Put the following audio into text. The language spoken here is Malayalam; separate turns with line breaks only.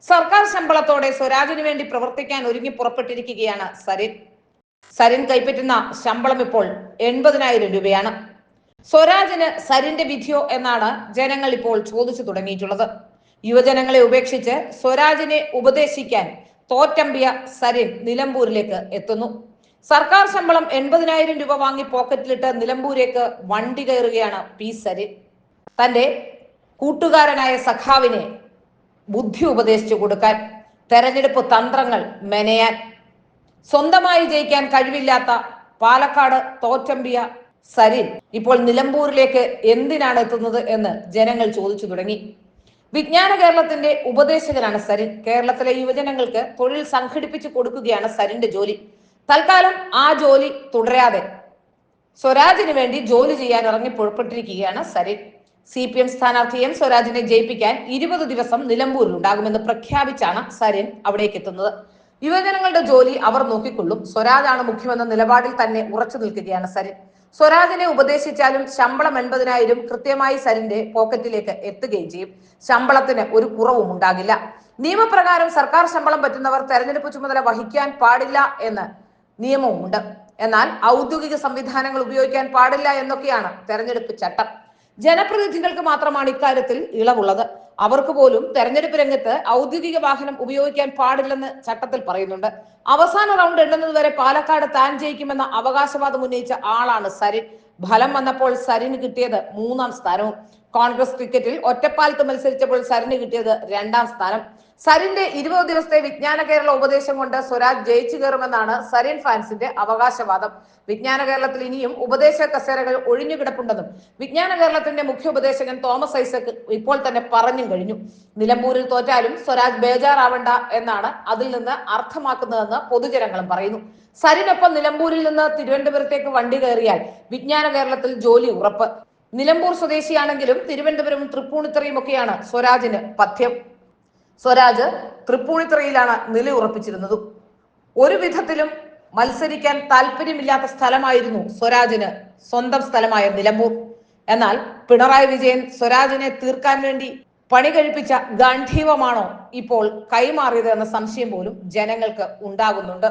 സർക്കാർ ശമ്പളത്തോടെ സ്വരാജിന് വേണ്ടി പ്രവർത്തിക്കാൻ ഒരുങ്ങി പുറപ്പെട്ടിരിക്കുകയാണ് സരിൻ. സരിൻ കൈപ്പറ്റുന്ന ശമ്പളം ഇപ്പോൾ 80,000 രൂപയാണ്. സ്വരാജിന് സരിന്റെ വിധിയോ എന്നാണ് ജനങ്ങൾ ഇപ്പോൾ ചോദിച്ചു തുടങ്ങിയിട്ടുള്ളത്. യുവജനങ്ങളെ ഉപേക്ഷിച്ച് സ്വരാജിനെ ഉപദേശിക്കാൻ തോറ്റമ്പിയ സരിൻ നിലമ്പൂരിലേക്ക് എത്തുന്നു. സർക്കാർ ശമ്പളം 80,000 രൂപ വാങ്ങി പോക്കറ്റിലിട്ട് നിലമ്പൂരേക്ക് വണ്ടി കയറുകയാണ് പി സരിൻ. തന്റെ കൂട്ടുകാരനായ സഖാവിനെ ബുദ്ധി ഉപദേശിച്ചു കൊടുക്കാൻ, തെരഞ്ഞെടുപ്പ് തന്ത്രങ്ങൾ മെനയാൻ. സ്വന്തമായി ജയിക്കാൻ കഴിവില്ലാത്ത പാലക്കാട് തോറ്റമ്പിയ സരിൻ ഇപ്പോൾ നിലമ്പൂരിലേക്ക് എന്തിനാണ് എത്തുന്നത് എന്ന് ജനങ്ങൾ ചോദിച്ചു തുടങ്ങി. വിജ്ഞാന കേരളത്തിന്റെ ഉപദേശകനാണ് സരിൻ. കേരളത്തിലെ യുവജനങ്ങൾക്ക് തൊഴിൽ സംഘടിപ്പിച്ചു കൊടുക്കുകയാണ് സരിന്റെ ജോലി. തൽക്കാലം ആ ജോലി തുടരാതെ സ്വരാജിന് വേണ്ടി ജോലി ചെയ്യാൻ ഇറങ്ങി പുറപ്പെട്ടിരിക്കുകയാണ് സരിൻ. CPM സ്ഥാനാർത്ഥി എം സ്വരാജിനെ ജയിപ്പിക്കാൻ 20 ദിവസം നിലമ്പൂരിൽ ഉണ്ടാകുമെന്ന് പ്രഖ്യാപിച്ചാണ് സരിൻ അവിടേക്ക് എത്തുന്നത്. യുവജനങ്ങളുടെ ജോലി അവർ നോക്കിക്കൊള്ളും, സ്വരാജാണ് മുഖ്യമെന്ന നിലപാടിൽ തന്നെ ഉറച്ചു നിൽക്കുകയാണ് സരിൻ. സ്വരാജിനെ ഉപദേശിച്ചാലും ശമ്പളം 80,000 കൃത്യമായി സരിന്റെ പോക്കറ്റിലേക്ക് എത്തുകയും ചെയ്യും. ശമ്പളത്തിന് ഒരു കുറവും ഉണ്ടാകില്ല. നിയമപ്രകാരം സർക്കാർ ശമ്പളം പറ്റുന്നവർ തെരഞ്ഞെടുപ്പ് ചുമതല വഹിക്കാൻ പാടില്ല എന്ന് നിയമവുമുണ്ട്. എന്നാൽ ഔദ്യോഗിക സംവിധാനങ്ങൾ ഉപയോഗിക്കാൻ പാടില്ല എന്നൊക്കെയാണ് തെരഞ്ഞെടുപ്പ് ചട്ടം. ജനപ്രതിനിധികൾക്ക് മാത്രമാണ് ഇക്കാര്യത്തിൽ ഇളവുള്ളത്. അവർക്ക് പോലും തെരഞ്ഞെടുപ്പ് രംഗത്ത് ഔദ്യോഗിക വാഹനം ഉപയോഗിക്കാൻ പാടില്ലെന്ന് ചട്ടത്തിൽ പറയുന്നുണ്ട്. അവസാന റൗണ്ട് എണ്ണുന്നത് വരെ പാലക്കാട് താൻ ജയിക്കുമെന്ന അവകാശവാദം ഉന്നയിച്ച ആളാണ് സരിൻ. ഫലം വന്നപ്പോൾ സരിന് കിട്ടിയത് 3ാം സ്ഥാനവും. കോൺഗ്രസ് ടിക്കറ്റിൽ ഒറ്റപ്പാലത്ത് മത്സരിച്ചപ്പോൾ സരിന് കിട്ടിയത് 2ാം സ്ഥാനം. സരിന്റെ 20 ദിവസത്തെ വിജ്ഞാന കേരള ഉപദേശം കൊണ്ട് സ്വരാജ് ജയിച്ചു കയറുമെന്നാണ് സരിൻ ഫാൻസിന്റെ അവകാശവാദം. വിജ്ഞാന കേരളത്തിൽ ഇനിയും ഉപദേശ കസേരകൾ ഒഴിഞ്ഞുകിടപ്പുണ്ടെന്നും വിജ്ഞാന കേരളത്തിന്റെ മുഖ്യ ഉപദേശകൻ തോമസ് ഐസക് ഇപ്പോൾ തന്നെ പറഞ്ഞും കഴിഞ്ഞു. നിലമ്പൂരിൽ തോറ്റാലും സ്വരാജ് ബേജാറാവണ്ട എന്നാണ് അതിൽ നിന്ന് അർത്ഥമാക്കുന്നതെന്ന് പൊതുജനങ്ങളും പറയുന്നു. സരിനൊപ്പം നിലമ്പൂരിൽ നിന്ന് തിരുവനന്തപുരത്തേക്ക് വണ്ടി കയറിയാൽ വിജ്ഞാന കേരളത്തിൽ ജോലി ഉറപ്പ്. നിലമ്പൂർ സ്വദേശിയാണെങ്കിലും തിരുവനന്തപുരം തൃപ്പൂണിത്തുറയും ഒക്കെയാണ് സ്വരാജിന് പഥ്യം. സ്വരാജ് തൃപ്പൂണിത്തുറയിലാണ് നിലയുറപ്പിച്ചിരുന്നത്. ഒരു വിധത്തിലും മത്സരിക്കാൻ താല്പര്യമില്ലാത്ത സ്ഥലമായിരുന്നു സ്വരാജിന് സ്വന്തം സ്ഥലമായ നിലമ്പൂർ. എന്നാൽ പിണറായി വിജയൻ സ്വരാജിനെ തീർക്കാൻ വേണ്ടി പണി കഴിപ്പിച്ച ഗാന്ധീവമാണോ ഇപ്പോൾ കൈമാറിയത് എന്ന സംശയം പോലും ജനങ്ങൾക്ക് ഉണ്ടാകുന്നുണ്ട്.